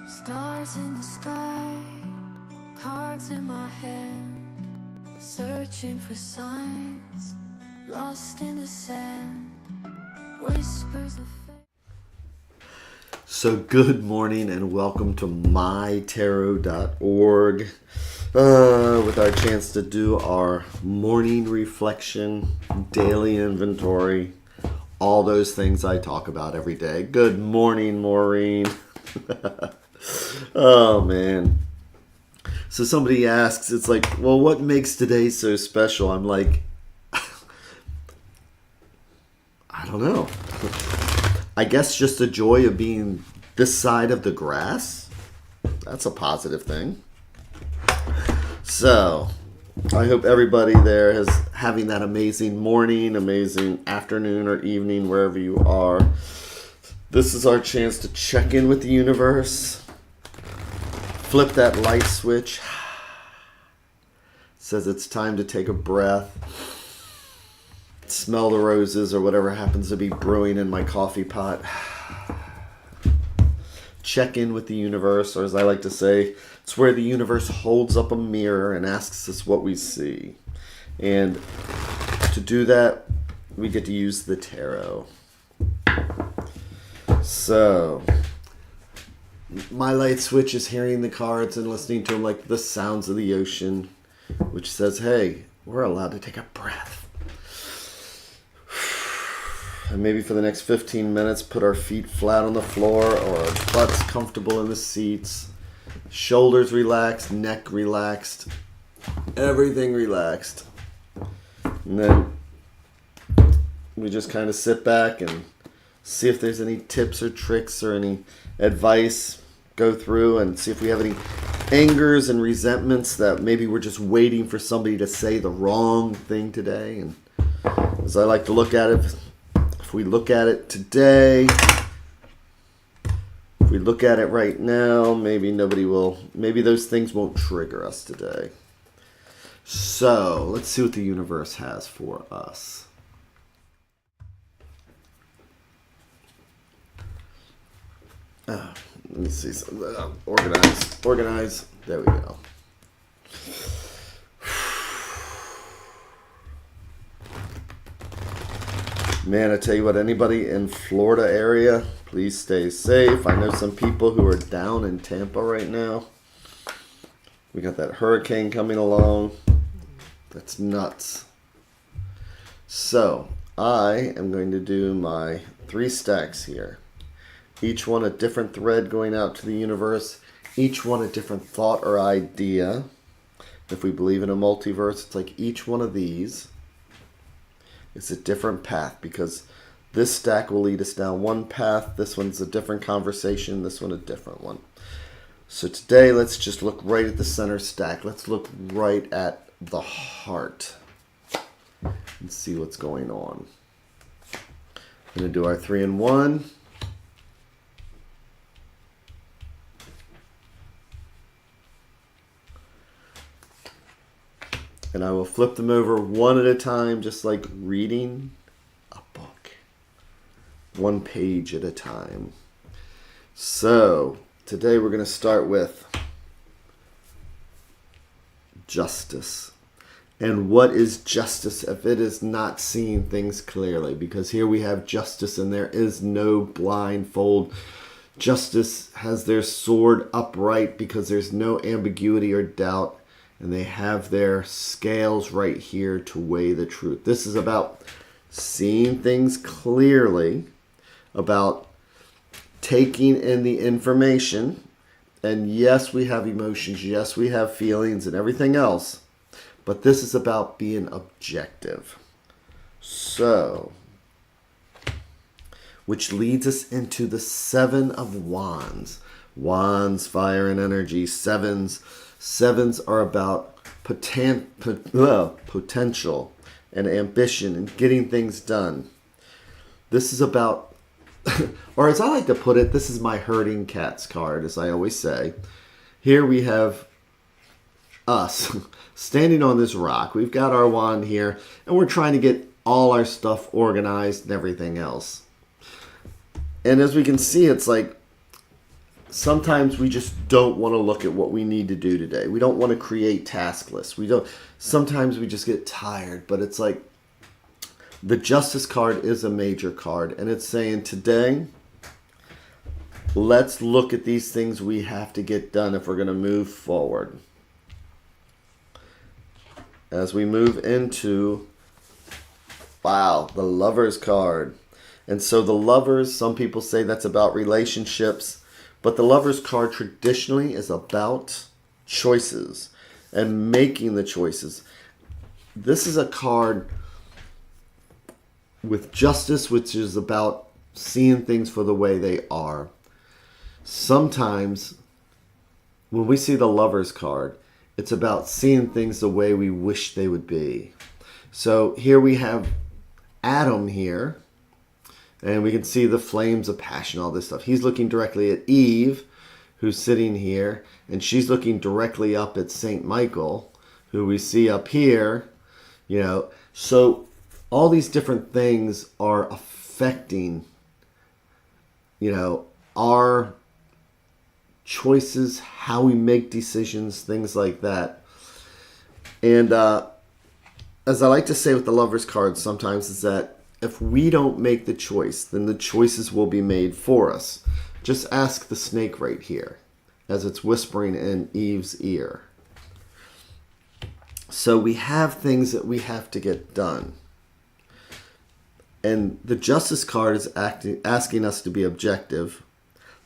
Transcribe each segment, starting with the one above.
Stars in the sky, cards in my hand, searching for signs, lost in the sand, whispers of fate. So good morning and welcome to MyTarot.org with our chance to do our morning reflection, daily inventory, all those things I talk about every day. Good morning, Maureen. Oh, man. So somebody asks, it's like, well, what makes today so special? I'm like, I don't know. I guess just the joy of being this side of the grass. That's a positive thing. So, I hope everybody there is having that amazing morning, amazing afternoon or evening, wherever you are. This is our chance to check in with the universe. Flip that light switch. It says it's time to take a breath. Smell the roses or whatever happens to be brewing in my coffee pot. Check in with the universe, or as I like to say, it's where the universe holds up a mirror and asks us what we see. And to do that, we get to use the tarot. So, my light switch is hearing the cards and listening to them like the sounds of the ocean, which says, hey, we're allowed to take a breath. And maybe for the next 15 minutes, put our feet flat on the floor or our butts comfortable in the seats. Shoulders relaxed, neck relaxed, everything relaxed. And then we just kind of sit back and see if there's any tips or tricks or any advice. Go through and see if we have any angers and resentments that maybe we're just waiting for somebody to say the wrong thing today. And as I like to look at it, if we look at it today, if we look at it right now, maybe those things won't trigger us today. So let's see what the universe has for us. Let me see something. Organize. There we go. Man, I tell you what, anybody in Florida area, please stay safe. I know some people who are down in Tampa right now. We got that hurricane coming along. That's nuts. So, I am going to do my 3 stacks here. Each one a different thread going out to the universe. Each one a different thought or idea. If we believe in a multiverse, it's like each one of these is a different path, because this stack will lead us down one path. This one's a different conversation. This one a different one. So today, let's just look right at the center stack. Let's look right at the heart and see what's going on. I'm going to do our 3-in-1. And I will flip them over one at a time, just like reading a book. One page at a time. So, today we're going to start with justice. And what is justice if it is not seeing things clearly? Because here we have justice and there is no blindfold. Justice has their sword upright because there's no ambiguity or doubt. And they have their scales right here to weigh the truth. This is about seeing things clearly, about taking in the information. And yes, we have emotions. Yes, we have feelings and everything else. But this is about being objective. So, which leads us into the 7 of Wands. Wands, fire and energy. Sevens are about potential and ambition and getting things done. This is about, or as I like to put it, this is my herding cats card, as I always say. Here we have us standing on this rock. We've got our wand here, and we're trying to get all our stuff organized and everything else. And as we can see, it's like sometimes we just don't want to look at what we need to do today. We don't want to create task lists. Sometimes we just get tired, but it's like the Justice card is a major card, and it's saying today, let's look at these things we have to get done if we're going to move forward. As we move into, wow, the Lovers card. And so the Lovers, some people say that's about relationships, but the Lovers card traditionally is about choices and making the choices. This is a card with Justice, which is about seeing things for the way they are. Sometimes when we see the Lovers card, it's about seeing things the way we wish they would be. So here we have Adam here, and we can see the flames of passion, all this stuff. He's looking directly at Eve, who's sitting here, and she's looking directly up at Saint Michael, who we see up here. So all these different things are affecting, our choices, how we make decisions, things like that. And as I like to say with the Lovers card sometimes, is that if we don't make the choice, then the choices will be made for us. Just ask the snake right here as it's whispering in Eve's ear. So we have things that we have to get done. And the Justice card is asking us to be objective.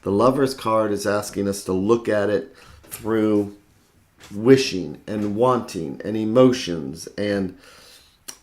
The Lovers card is asking us to look at it through wishing and wanting and emotions and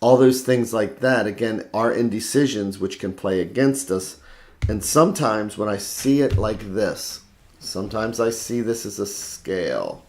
all those things like that. Again, our indecisions, which can play against us. And sometimes when I see it like this, sometimes I see this as a scale.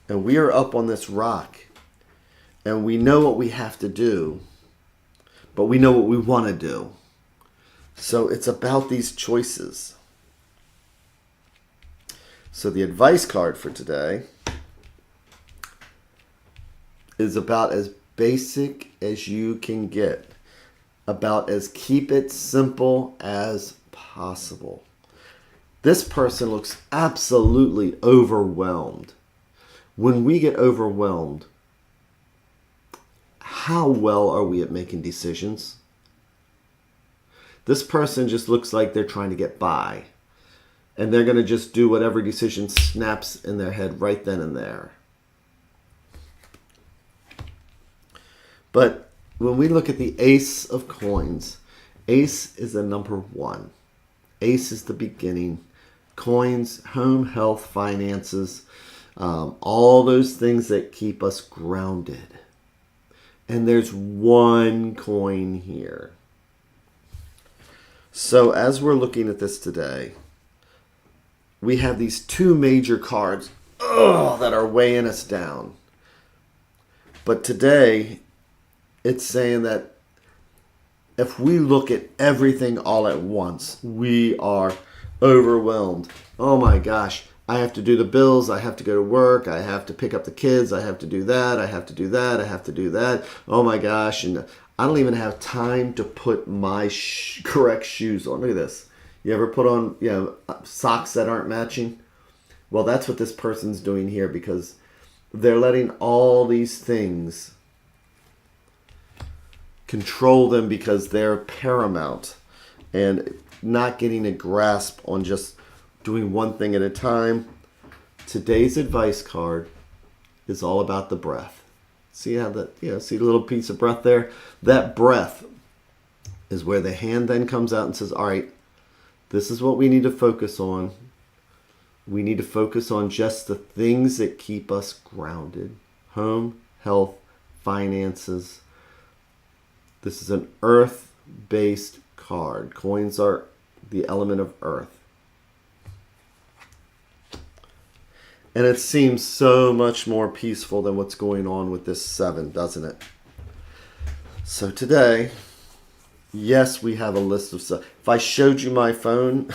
And we are up on this rock. And we know what we have to do. But we know what we want to do. So it's about these choices. So the advice card for today is about as basic as you can get. About as keep it simple as possible. This person looks absolutely overwhelmed. When we get overwhelmed, how well are we at making decisions? This person just looks like they're trying to get by. And they're going to just do whatever decision snaps in their head right then and there. But when we look at the Ace of Coins, Ace is the number 1. Ace is the beginning. Coins, home, health, finances, all those things that keep us grounded. And there's one coin here. So as we're looking at this today, we have these two major cards that are weighing us down. But today, it's saying that if we look at everything all at once, we are overwhelmed. Oh my gosh, I have to do the bills, I have to go to work, I have to pick up the kids, I have to do that, I have to do that, I have to do that. Oh my gosh, and I don't even have time to put my correct shoes on. Look at this. You ever put on socks that aren't matching? Well, that's what this person's doing here, because they're letting all these things control them because they're paramount and not getting a grasp on just doing one thing at a time. Today's advice card is all about the breath. See how that, see the little piece of breath there? That breath is where the hand then comes out and says, all right, this is what we need to focus on. We need to focus on just the things that keep us grounded. Home, health, finances. This is an earth-based card. Coins are the element of earth. And it seems so much more peaceful than what's going on with this 7, doesn't it? So today, yes, we have a list of stuff. If I showed you my phone,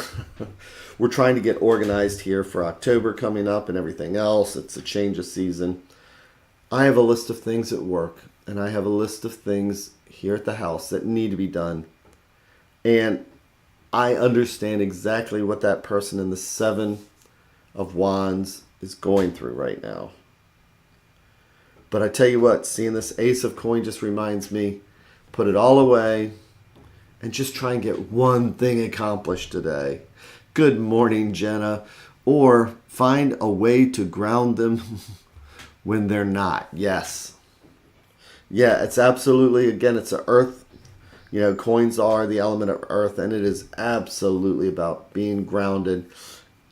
we're trying to get organized here for October coming up and everything else. It's a change of season. I have a list of things at work, and I have a list of things here at the house that need to be done. And I understand exactly what that person in the Seven of Wands is going through right now. But I tell you what, seeing this Ace of Coin just reminds me, put it all away and just try and get one thing accomplished today. Good morning, Jenna. Or find a way to ground them when they're not. Yes. Yeah, it's absolutely, again, it's an earth. You know, coins are the element of earth, and it is absolutely about being grounded.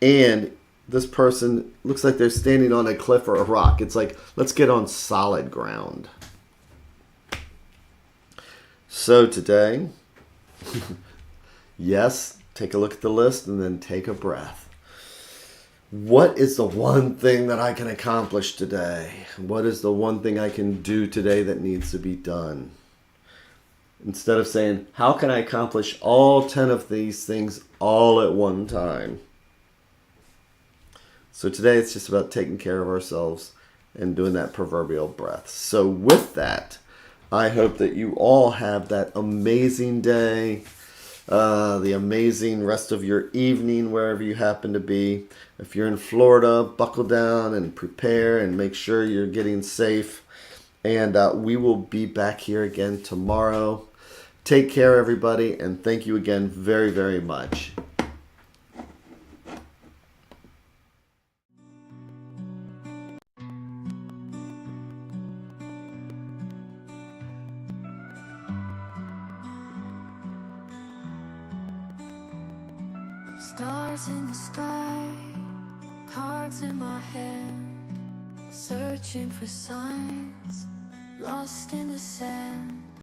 And this person looks like they're standing on a cliff or a rock. It's like, let's get on solid ground. So today, yes, take a look at the list and then take a breath. What is the one thing that I can accomplish today? What is the one thing I can do today that needs to be done? Instead of saying, how can I accomplish all 10 of these things all at one time? So today it's just about taking care of ourselves and doing that proverbial breath. So with that, I hope that you all have that amazing day, the amazing rest of your evening, wherever you happen to be. If you're in Florida, buckle down and prepare and make sure you're getting safe. And we will be back here again tomorrow. Take care, everybody, and thank you again very, very much. Stars in the sky, cards in my hand, searching for signs, lost in the sand.